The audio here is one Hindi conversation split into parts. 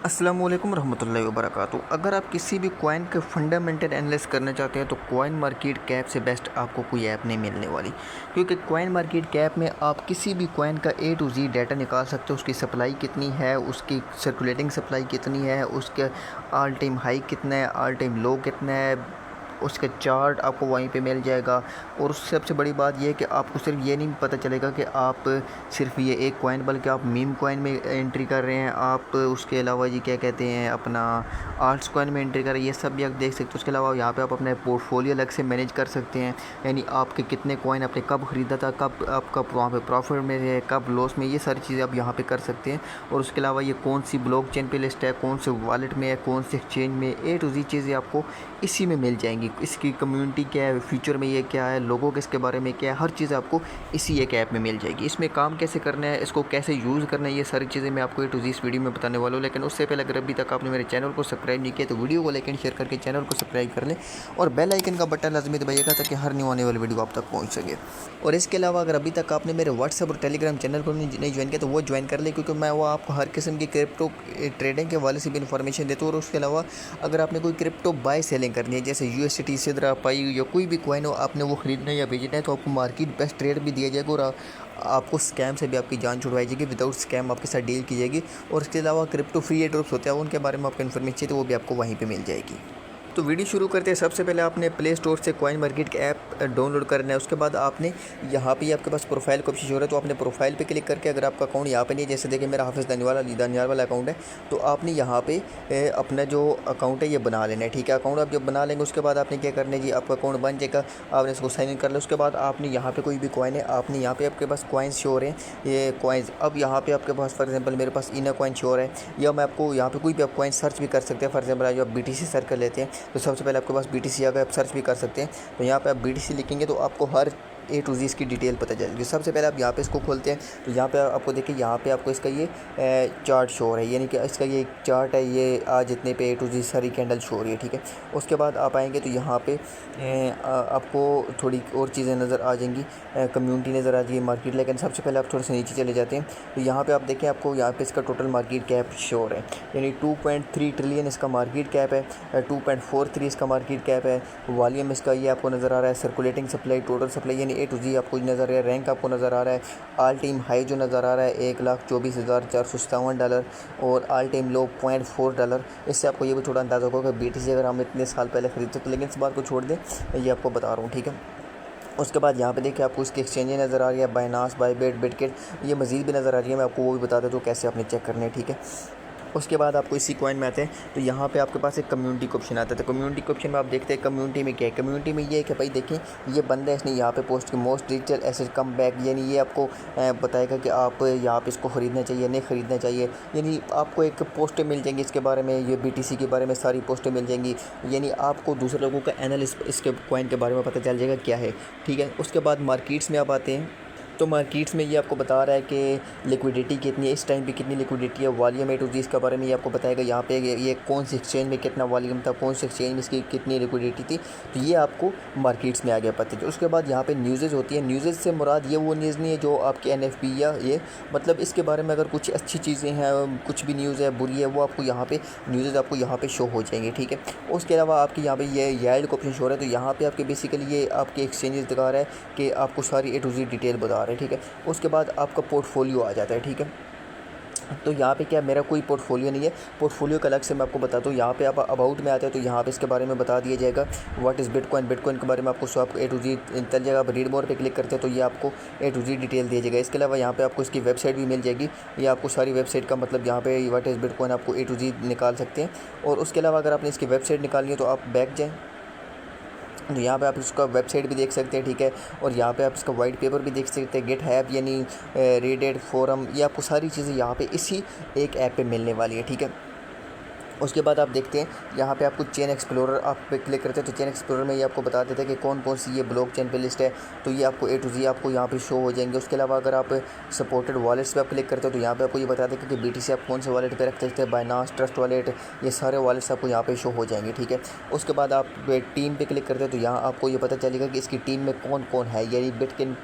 अस्सलामुअलैकुम रहमतुल्लाहि वबरकातुहू। अगर आप किसी भी कॉइन के फंडामेंटल एनालिसिस करना चाहते हैं तो कॉइन मार्केट कैप से बेस्ट आपको कोई ऐप नहीं मिलने वाली, क्योंकि कॉइन मार्केट कैप में आप किसी भी कॉइन का ए टू जी डाटा निकाल सकते हो। उसकी सप्लाई कितनी है, उसकी सर्कुलेटिंग सप्लाई कितनी है, उसके ऑल टाइम हाई कितना है, ऑल टाइम लो कितना है, उसका चार्ट आपको वहीं पे मिल जाएगा। और उससे सबसे बड़ी बात यह है कि आपको सिर्फ ये नहीं पता चलेगा कि आप सिर्फ ये एक कॉइन, बल्कि आप मीम कॉइन में एंट्री कर रहे हैं, आप उसके अलावा जी क्या कहते हैं अपना आल्ट्स कॉइन में एंट्री कर रहे हैं, ये सब भी आप देख सकते हो। उसके अलावा यहाँ पे आप अपने पोर्टफोलियो अलग से मैनेज कर सकते हैं, यानी आपके कितने कॉइन आपने कब ख़रीदा था, कब आपका वहाँ पे प्रॉफिट में है, कब लॉस में, ये सारी चीज़ें आप यहाँ पे कर सकते हैं। और उसके अलावा ये कौन सी ब्लॉक चेन पे लिस्ट है, कौन से वॉलेट में है, कौन से एक्सचेंज में, ए टू जी चीज़ें आपको इसी में मिल जाएंगी। इसकी कम्युनिटी क्या है, फ्यूचर में ये क्या है, लोगों के इसके बारे में क्या है, हर चीज़ आपको इसी एक ऐप में मिल जाएगी। इसमें काम कैसे करना है, इसको कैसे यूज़ करना है, ये सारी चीज़ें मैं आपको ए टू जी इस वीडियो में बताने वाला हूँ। लेकिन उससे पहले अगर अभी तक आपने मेरे चैनल को सब्सक्राइब नहीं किया तो वीडियो को लाइक एंड शेयर करके चैनल को सब्सक्राइब कर लें और बेल आइकन का बटन लाजमी दबाइएगा ताकि हर न्यू आने वाली वीडियो आप तक पहुँच सके। और इसके अलावा अगर अभी तक आपने मेरे व्हाट्सएप और टेलीग्राम चैनल को नहीं ज्वाइन किया तो वो ज्वाइन कर ले, क्योंकि मैं वो आपको हर किस्म की क्रिप्टो ट्रेडिंग के वाले से भी इन्फॉर्मेशन देता हूँ। और उसके अलावा अगर आपने कोई क्रिप्टो बाय सेलिंग करनी है, जैसे USDT, सिद्रा, पाई या कोई भी कॉइन हो, आपने वो ख़रीदना है या बेचना है, तो आपको मार्केट बेस्ट ट्रेड भी दिया जाएगा और आपको स्कैम से भी आपकी जान छुड़वाई जाएगी। विदाउट स्कैम आपके साथ डील की जाएगी। और इसके अलावा क्रिप्टो फ्री एयरड्रॉप्स होते हैं, उनके बारे में आपको इन्फॉर्मेशन चाहिए तो वो भी आपको वहीं पे मिल जाएगी। तो वीडियो शुरू करते हैं। सबसे पहले आपने प्ले स्टोर से कॉइन मार्केट का ऐप डाउनलोड करना है। उसके बाद आपने यहाँ पे आपके पास प्रोफाइल का ऑप्शन हो रहा है, तो आपने प्रोफाइल पे क्लिक करके, अगर आपका अकाउंट यहाँ पे नहीं है, जैसे देखिए मेरा हाफिज़ दानियाल वाला अकाउंट है, तो आपने यहाँ पे अपना जो अकाउंट है ये बना लेना है। ठीक है, अकाउंट आप जब बना लेंगे उसके बाद आपने क्या करना है जी, आपका अकाउंट बन जाएगा, आपने इसको साइन इन कर लिया। उसके बाद आपने यहाँ पे कोई भी कॉइन है, आपने यहाँ पे आपके पास कॉइन्स शो हो रहे हैं, ये कॉइन्स अब यहाँ पे आपके पास फॉर एग्जांपल मेरे पास इना कॉइन शो हो रहा है, या मैं आपको यहाँ पे कोई भी आप कॉइन सर्च भी कर सकते हैं। फॉर एग्जांपल आज आप BTC सर्च कर लेते हैं, तो सबसे पहले आपके पास BTC आ गया, आप सर्च भी कर सकते हैं। तो यहाँ पे आप BTC लिखेंगे तो आपको हर ए टू जी इसकी डिटेल पता चलेगी। सबसे पहले आप यहाँ पे इसको खोलते हैं, तो यहाँ पे आपको देखिए, यहाँ पे आपको इसका ये चार्ट शो हो रहा है, यानी कि इसका ये चार्ट है, ये आज इतने पे ए टू जी सारी कैंडल शो हो रही है। ठीक है, उसके बाद आप आएंगे तो यहाँ पे आपको थोड़ी और चीज़ें नज़र आ जाएंगी, कम्युनिटी नज़र आ जाएगी, मार्केट। लेकिन सबसे पहले आप थोड़े से नीचे चले जाते हैं, तो यहाँ पर आप देखें, आपको यहाँ पर इसका टोटल मार्केट कैप शो हो रहा है, यानी 2.3 ट्रिलियन इसका मार्केट कैप है, 2.43 इसका मार्केट कैप है। वॉल्यूम इसका ये आपको नज़र आ रहा है, सर्कुलेटिंग सप्लाई, टोटल सप्लाई यानी ए टू जी आपको नज़र आ रहा है, रैंक आपको नज़र आ रहा है, ऑल टाइम हाई जो नज़र आ रहा है $1,24,457 और ऑल टाइम लो $0.4। इससे आपको ये भी थोड़ा अंदाज़ा होगा कि BTC अगर हम इतने साल पहले ख़रीदते तो। लेकिन इस बात को छोड़ दें, ये आपको बता रहा हूँ। ठीक है, उसके बाद यहाँ पे देखिए आपको इसकी एक्सचेंजें नज़र आ रही है, बाइनांस, बायबिट, बिटकिट, ये मज़ीद भी नज़र आ रही है। मैं आपको वो भी बता देता हूँ कैसे आपने चेक करने हैं। ठीक है, उसके बाद आपको इसी कॉइन में आते हैं, तो यहाँ पे आपके पास एक कम्युनिटी का ऑप्शन आता है। तो कम्युनिटी के ऑप्शन में आप देखते हैं कम्युनिटी में क्या है। कम्युनिटी में ये है कि भाई देखिए, ये बंदा है, इसने यहाँ पे पोस्ट की most digital asset come back, यानी ये आपको बताएगा कि आप यहाँ पे इसको ख़रीदना चाहिए नहीं ख़रीदना चाहिए, यानी आपको एक पोस्टें मिल जाएंगी इसके बारे में, ये BTC के बारे में सारी पोस्टें मिल जाएंगी, यानी आपको दूसरे लोगों का एनालिस्ट इसके कॉइन के बारे में पता चल जाएगा क्या है। ठीक है, उसके बाद मार्केट्स में आप आते हैं, तो मार्केट्स में ये आपको बता रहा है कि लिक्विडिटी कितनी है, इस टाइम पे कितनी लिक्विडिटी है। वॉल्यूम ए टू जी इसके बारे में ये आपको बताएगा, यहाँ पे ये कौन सी एक्सचेंज में कितना वॉल्यूम था, कौन सी एक्सचेंज में इसकी कितनी लिक्विडिटी थी, तो ये आपको मार्केट्स में आ गया पता चल। उसके बाद यहाँ पे न्यूज़ होती है। न्यूज़ से मुराद ये वो न्यूज़ नहीं है जो आपके NFP या ये, मतलब इसके बारे में अगर कुछ अच्छी चीज़ें हैं, कुछ भी न्यूज़ है बुरी है, वो आपको यहाँ पे न्यूज़ आपको यहाँ पे शो हो जाएंगे। ठीक है, उसके अलावा आपके यहाँ पे ये यील्ड का ऑप्शन शो हो रहा है, तो यहाँ पे आपके बेसिकली ये आपके एक्सचेंजेस दिखा रहा है कि आपको सारी ए टू जी डिटेल बता रहे हैं। ठीक है, उसके बाद आपका पोर्टफोलियो आ जाता है। ठीक है, तो यहाँ पे क्या, मेरा कोई पोर्टफोलियो नहीं है, पोर्टफोलियो का अलग से मैं आपको बताता हूँ। यहाँ पे आप अबाउट में आते हैं, तो यहाँ पे इसके बारे में बता दिया जाएगा व्हाट इज़ बिटकॉइन, बिटकॉइन के बारे में आपको सब ए टू जी चल जाएगा। आप रीड मोर पे क्लिक करते हैं तो ये आपको ए टू जी डिटेल दिया जाएगा। इसके अलावा यहाँ पे आपको इसकी वेबसाइट भी मिल जाएगी, ये आपको सारी वेबसाइट का मतलब यहाँ पे व्हाट इज़ बिटकॉइन आपको ए टू जी निकाल सकते हैं। और उसके अलावा अगर आपने इसकी वेबसाइट निकालनी है तो आप बैक जाएँ, तो यहाँ पे आप इसका वेबसाइट भी देख सकते हैं। ठीक है, और यहाँ पे आप इसका वाइट पेपर भी देख सकते हैं, गिटहब यानी रेडिट फोरम, ये आपको सारी चीज़ें यहाँ पे इसी एक ऐप पे मिलने वाली है। ठीक है, उसके बाद आप देखते हैं यहाँ पे आपको चेन एक्सप्लोरर आप पे क्लिक करते हैं, तो चेन एक्सप्लोरर में ये आपको बता देता है कि कौन कौन सी ये ब्लॉक चेन पे लिस्ट है, तो ये आपको ए टू जी आपको यहाँ पे शो हो जाएंगे। उसके अलावा अगर आप सपोर्टेड वॉलेट्स पे आप क्लिक करते हो तो यहाँ पे आपको ये बता देगा कि BTC आप कौन से वॉलेट पे रख सकते हैं, बाइनांस, ट्रस्ट वॉलेट, ये सारे वॉलेट्स आपको यहाँ पे शो हो जाएंगे। ठीक है, उसके बाद आप टीम पे क्लिक करते हैं, तो यहाँ आपको ये पता चलेगा कि इसकी टीम में कौन कौन है, यानी बिटकॉइन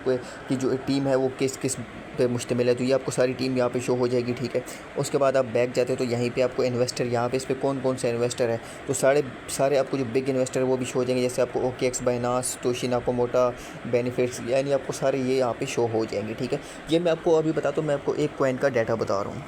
की जो टीम है वो किस किस पे मुश्तमिल है, तो ये आपको सारी टीम यहाँ पे शो हो जाएगी, ठीक है। उसके बाद आप बैक जाते हो तो यहीं पे आपको इन्वेस्टर, यहाँ पे इस पर कौन कौन सा इन्वेस्टर है, तो सारे आपको जो बिग इन्वेस्टर है वो भी शो हो जाएंगे, जैसे आपको OKX, Binance, Toshi Nakamoto, benefits, यानी आपको सारे ये यहाँ पे शो हो जाएंगे, ठीक है। ये मैं आपको अभी बताता हूँ, मैं आपको एक कॉइन का डाटा बता रहा हूँ।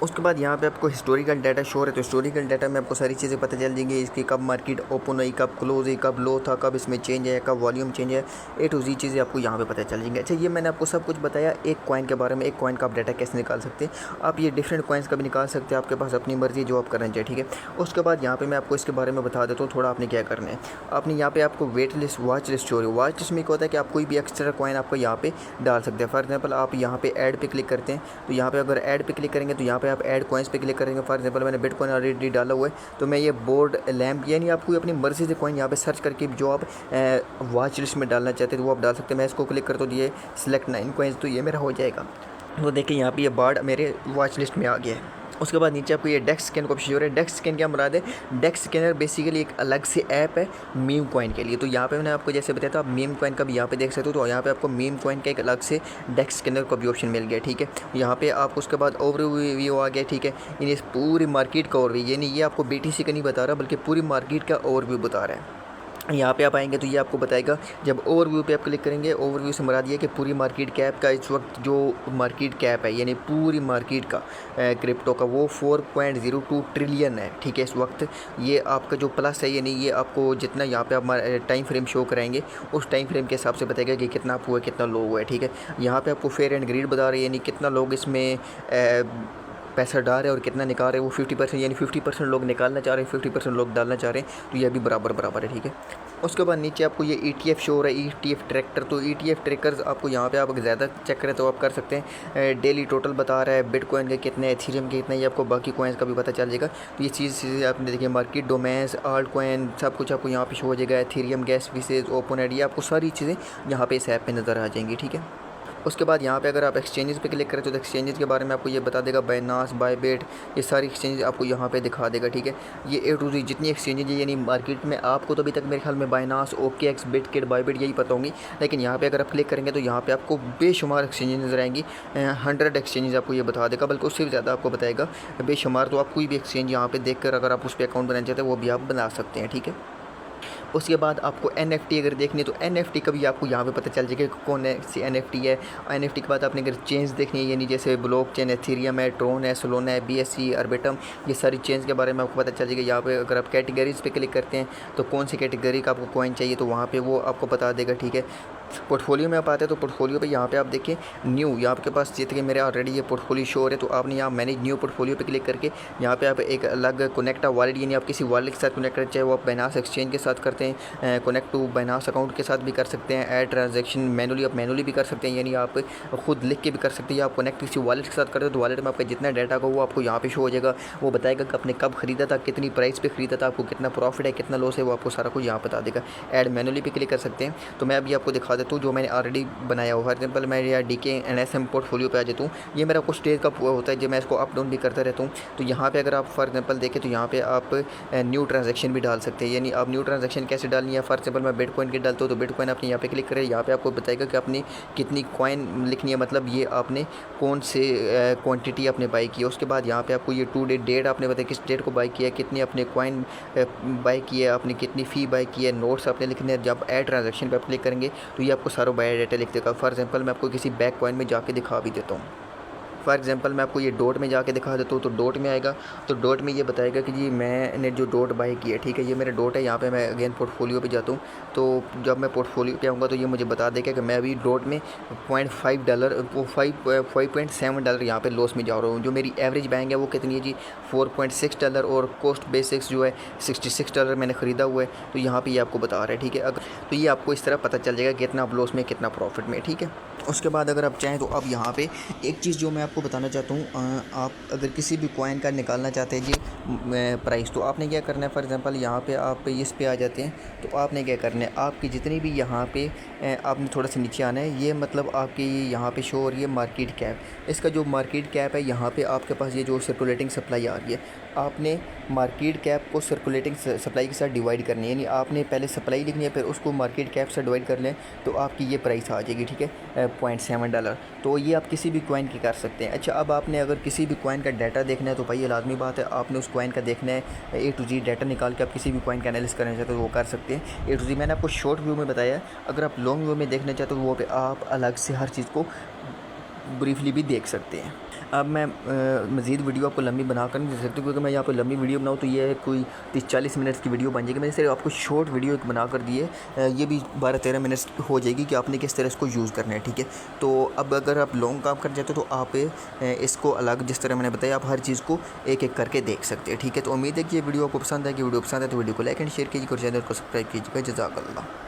उसके बाद यहाँ पे आपको हिस्टोरिकल डाटा शो है, तो हिस्टोरिकल डाटा में आपको सारी चीज़ें पता चल जाएंगी, इसकी कब मार्केट ओपन हुई, कब क्लोज हुई, कब लो था, कब इसमें चेंज है, कब वॉल्यूम चेंज है, A to Z चीज़ें आपको यहाँ पे पता चल जाएंगी। अच्छा, ये मैंने आपको सब कुछ बताया एक कॉइन के बारे में, एक कॉइन का आप डाटा कैसे निकाल सकते हैं। आप ये डिफरेंट कॉइन्स का भी निकाल सकते हैं, आपके पास अपनी मर्जी जो आप करना चाहिए, ठीक है। उसके बाद यहाँ पर मैं आपको इसके बारे में बता देता हूँ थोड़ा आपने क्या करना है। आपने यहाँ पे आपको wait list, watch list show है। वॉच लिस्ट में क्या होता है कि आप कोई भी एक्स्ट्रा कॉइन आपको यहाँ पे डाल सकते हैं। फॉर एग्जाम्पल आप यहाँ पे ऐड पे क्लिक करते हैं, तो यहाँ पे अगर ऐड पे क्लिक करेंगे तो यहाँ पे आप ऐड कॉइन्स पे क्लिक करेंगे। फॉर एग्जाम्पल मैंने बिटकॉइन ऑलरेडी डाला हुआ है, तो मैं ये बोर्ड लैम्प, यानी आपको अपनी मर्जी से कॉइन यहाँ पे सर्च करके जो आप वॉच लिस्ट में डालना चाहते हैं तो वो आप डाल सकते हैं। मैं इसको क्लिक करता हूँ, ये सिलेक्ट 9 कॉइन्स, तो ये मेरा हो जाएगा। तो देखिए यहाँ पे ये बार्ड मेरे वॉच लिस्ट में आ गया है। उसके बाद नीचे आपको ये डेक्स स्कैन का ऑप्शन हो रहा है। डेक्स स्कैन क्या मुराद है? डेक्स स्कैनर बेसिकली एक अलग से ऐप है मीम कॉइन के लिए। तो यहाँ पे मैंने आपको जैसे बताया था, आप मीम कॉइन का भी यहाँ पे देख सकते हो, तो यहाँ पे आपको मीम कॉइन का एक अलग से डेक्स स्कैनर का भी ऑप्शन मिल गया, ठीक है। यहाँ पे आप उसके बाद ओवरव्यू आ गया, ठीक है। यानी इस पूरी मार्केट का ओवरव्यू, यानी ये आपको BTC का नहीं बता रहा बल्कि पूरी मार्केट का ओवरव्यू बता रहा है। यहाँ पे आप आएंगे तो ये आपको बताएगा, जब ओवरव्यू पे आप क्लिक करेंगे, ओवरव्यू से मुराद ये कि पूरी मार्केट कैप का इस वक्त जो मार्केट कैप है, यानी पूरी मार्केट का क्रिप्टो का, वो 4.02 ट्रिलियन है, ठीक है। इस वक्त ये आपका जो प्लस है, यानी ये आपको जितना यहाँ पे आप टाइम फ्रेम शो कराएंगे उस टाइम फ्रेम के हिसाब से बताएगा कि कितना अप हुआ है, कितना लो हुआ है, ठीक है। यहाँ पे आपको फेयर एंड ग्रीड बता रहे हैं, यानी कितना लोग इसमें पैसा डाल रहे हैं और कितना निकाल रहे हैं। वो 50%, यानी 50% लोग निकालना चाह रहे हैं, 50% लोग डालना चाह रहे हैं, तो ये भी बराबर है, ठीक है। उसके बाद नीचे आपको ये ETF शो हो रहा है, ETF ट्रैक्टर। तो ETF ट्रैकर्स आपको यहाँ पे आप ज़्यादा चेक करें तो आप कर सकते हैं। डेली टोटल बता रहा है, बिटकॉइन के कितने, एथेरियम के कितने, ये आपको बाकी कॉइन्स का भी पता चल जाएगा। तो ये चीज़ आपने देखिए, मार्केट डोमेन्स, आल्ट कॉइन, सब कुछ आपको यहाँ पे शो हो जाएगा। Ethereum, gas faeces, open ID, आपको सारी चीज़ें यहाँ पे इस ऐप पे नज़र आ जाएंगी, ठीक है। उसके बाद यहाँ पे अगर आप एक्सचेंजेस पे क्लिक करें तो एक्सचेंजेस के बारे में आपको ये बता देगा, बाइनांस, बायबिट, ये सारी एक्सचेंज आपको यहाँ पे दिखा देगा, ठीक है। ये A to Z जितनी एक्सचेंजेज है, यानी मार्केट में आपको तो अभी तक मेरे ख्याल में बाइनांस, OKX, बिटकिट, बायबिट यही पता होंगी, लेकिन यहाँ पे अगर आप क्लिक करेंगे तो यहाँ पे आपको बेशुमार एक्सचेंजेस नजर आएंगी। 100 एक्सचेंजेस आपको ये बता देगा, बल्कि उससे भी ज़्यादा आपको बताएगा बेशुमार। तो आप कोई भी एक्सचेंज यहाँ पर देख कर अगर आप उस पर अकाउंट बनाना चाहते हैं वो भी आप बना सकते हैं, ठीक है। उसके बाद आपको NFT अगर देखनी है तो NFT का भी आपको यहाँ पे पता चल जाएगा कि कौन सी NFT है। NFT के बाद आपने अगर चेंज देखनी है, यानी जैसे ब्लॉकचेन, एथेरियम है, ट्रोन है, सोलाना है, BSC, अर्बिटम, ये सारी चेंज के बारे में आपको पता चल जाएगा। यहाँ पे अगर आप कैटेगरीज़ पे क्लिक करते हैं तो कौन सी कैटेगरी का आपको कॉइन चाहिए तो वहाँ पर वो आपको बता देगा, ठीक है। पोर्टफोलियो में आप आते हैं तो पोर्टफोलियो पे यहाँ पे आप देखिए न्यू, यहाँ आपके पास जितने मेरे ऑलरेडी ये पोर्टफोलियो शो हो रहे, तो आपने यहाँ मैनेज न्यू पोर्टफोलियो पे क्लिक करके यहाँ पे आप एक अलग कनेक्ट वॉलेट, यानी आप किसी वॉलेट के साथ कनेक्ट करें, चाहे वो आप बाइनांस एक्सचेंज के साथ करते हैं, कनेक्ट टू बाइनांस अकाउंट के साथ भी कर सकते हैं, ऐड ट्रांजेक्शन मैनुअली आप मैनुअली भी कर सकते हैं, यानी आप खुद लिख के भी कर सकते हैं, या आप कनेक्ट किसी वॉलेट के साथ करते हो तो वॉलेट में आपका जितना डाटा होगा वो आपको यहाँ पे शो हो जाएगा। वो बताएगा कि आपने कब खरीदा था, कितनी प्राइस पे खरीदा था, आपको कितना प्रॉफिट है, कितना लॉस है, वो आपको सारा कुछ यहाँ बता देगा। ऐड मैनुअली पे क्लिक कर सकते हैं। तो मैं अभी आपको दिखा देता हूँ जो मैंने ऑलरेडी बनाया हुआ। फॉर एग्जाम्पल मैं यहाँ DK NSM पोर्टफोलियो पे आ जाता हूँ। ये मेरा कुछ स्टेज का होता है जो मैं इसको अप डाउन भी करता रहता हूँ। तो यहाँ पे अगर आप फॉर एग्जाम्पल देखें तो यहाँ पे आप न्यू ट्रांजैक्शन भी डाल सकते हैं, यानी आप न्यू ट्रांजैक्शन कैसे डालनी है। फॉर एग्जाम्पल मैं बिटकॉइन की डालता हूँ तो बिटकॉइन आपने यहाँ पे क्लिक करें, यहाँ पे आपको बताएगा कि आपने कितनी कॉइन लिखनी है, मतलब ये आपने कौन से क्वान्टिटी आपने बाई की है। उसके बाद यहाँ पे आपको ये टू डेट आपने बताया किस डेट को बाई किया है, कितनी अपने कॉइन बाई की है, आपने कितनी फ़ी बाई की है, नोट्स आपने लिखने हैं। जब ऐड ट्रांजैक्शन पे आप क्लिक करेंगे तो ये आपको सारा बायो डाटा लिख देगा। फॉर एग्जाम्पल मैं आपको किसी बैक कॉइन में जाके दिखा भी देता हूँ। फॉर एग्जांपल मैं आपको ये डॉट में जाके दिखा देता हूँ, तो डॉट में आएगा तो डॉट में ये बताएगा कि जी मैंने जो डॉट बाई की है, ठीक है, ये मेरा डॉट है। यहाँ पे मैं अगेन पोर्टफोलियो पे जाता हूँ, तो जब मैं पोर्टफोलियो पे आऊँगा तो ये मुझे बता देगा कि मैं अभी डॉट में $5.7 यहाँ पे लॉस में जा रहा हूँ। जो मेरी एवरेज बैंक है वो कितनी है जी, $4.6, और कॉस्ट बेसिक्स जो है $66 मैंने ख़रीदा हुआ है। तो यहाँ पर ये आपको बता रहा है, ठीक है। अगर तो ये आपको इस तरह पता चल जाएगा कितना आप लॉस में, कितना प्रॉफिट में, ठीक है। उसके बाद अगर आप चाहें तो अब यहाँ पे एक चीज़ जो मैं आपको बताना चाहता हूँ, आप अगर किसी भी कॉइन का निकालना चाहते हैं जी प्राइस, तो आपने क्या करना है। फॉर एग्जांपल यहाँ पे आप इस पे आ जाते हैं, तो आपने क्या करना है, आपकी जितनी भी यहाँ पे आपने थोड़ा सा नीचे आना है। ये मतलब आपकी यहाँ पे शो हो रही है मार्केट कैप। इसका जो मार्केट कैप है यहाँ पे आपके पास ये जो सर्कुलेटिंग सप्लाई आ रही है, आपने मार्केट कैप को सर्कुलेटिंग सप्लाई के साथ डिवाइड करनी है, यानी आपने पहले सप्लाई लिखनी है, फिर उसको मार्केट कैप से डिवाइड कर लें तो आपकी ये प्राइस आ जाएगी, ठीक है। $5.7। तो ये आप किसी भी कॉइन की कर सकते हैं। अच्छा, अब आपने अगर किसी भी कॉइन का डाटा देखना है तो भाई ये लाजमी बात है, आपने उस कॉइन का देखना है A to Z डाटा निकाल के आप किसी भी कॉइन का एनालिसिस करना चाहते हो तो वो कर सकते हैं। A to Z मैंने आपको शॉर्ट व्यू में बताया है, अगर आप लॉन्ग व्यू में देखना चाहते हो तो वो पे आप अलग से हर चीज़ को ब्रीफली भी देख सकते हैं। अब मैं मज़ीद वीडियो आपको लंबी बना कर नहीं दे सकती, क्योंकि मैं यहाँ पर लंबी वीडियो बनाऊँ तो ये कोई 30-40 मिनट की वीडियो बन जाएगी। मैंने सिर्फ आपको शॉर्ट वीडियो एक बना कर दी है, ये भी 12-13 मिनट हो जाएगी कि आपने किस तरह इसको यूज़ करना है, ठीक है। तो अब अगर आप लॉन्ग काम कर जाते हो तो आप इसको अलग, जिस तरह मैंने बताया, आप हर चीज़ को एक एक करके देख सकते हैं, ठीक है। तो उम्मीद है कि ये वीडियो आपको पसंद है। कि वीडियो पसंद है तो वीडियो को लाइक एंड शेयर कीजिए और चैनल को सब्सक्राइब कीजिएगा। जज़ाकल्लाह।